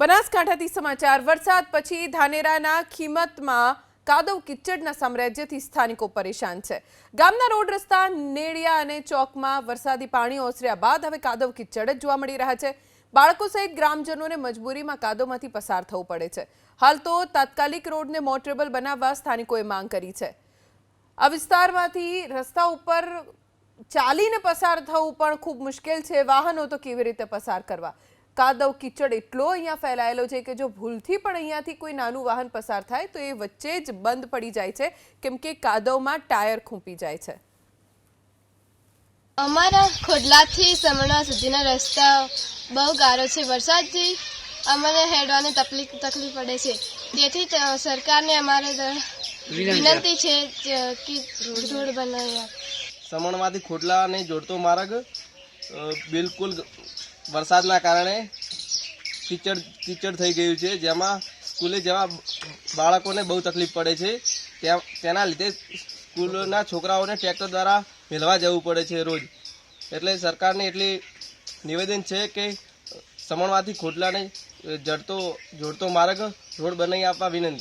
બનાસકાંઠાથી સમાચાર। વરસાદ પછી ધાનેરાના ખીમતમાં કાદવ કિચડના સામ્રાજ્યથી સ્થાનિકો પરેશાન છે। ગામના રોડ રસ્તા નેડિયા અને ચોકમાં વરસાદી પાણી ઓસર્યા બાદ હવે કાદવ કિચડ જ જોવા મળી રહ્યા છે। બાળકો સહિત ગ્રામજનોને મજબૂરીમાં કાદવમાંથી પસાર થવું પડે છે। હાલ તો તાત્કાલિક રોડને મોટરેબલ બનાવવા સ્થાનિકોએ માંગ કરી છે। આ વિસ્તારમાંથી રસ્તા ઉપર ચાલીને પસાર થવું પણ ખૂબ મુશ્કેલ છે। વાહનો તો કેવી રીતે પસાર કરવા? કાદવ કિચડ એટલો અહીંયા ફેલાયેલો છે કે જો ભૂલથી પણ અહીંયાથી કોઈ નાનું વાહન પસાર થાય તો એ વચ્ચે જ બંધ પડી જાય છે, કેમ કે કાદવમાં ટાયર ખૂંપી જાય છે। અમારા ખોડલાથી સમણા સુધીના રસ્તા બહુ ગારો છે। વરસાદથી અમને હેડવાની તકલીફ પડે છે, તેથી સરકારને અમારે વિનંતી છે કે રોડ બનાવી આપે। સમણમાંથી ખોડલાને જોડતો માર્ગ બિલકુલ વરસાદના કારણે કીચડ થઈ ગયું છે, જેમાં સ્કૂલે જવા બાળકોને બહુ તકલીફ પડે છે। તેના લીધે સ્કૂલના છોકરાઓને ટ્રેક્ટર દ્વારા મેળવા જવું પડે છે રોજ। એટલે સરકારને એટલી નિવેદન છે કે સમણમાંથી ખોડલાને જોડતો માર્ગ રોડ બનાવી આપવા વિનંતી।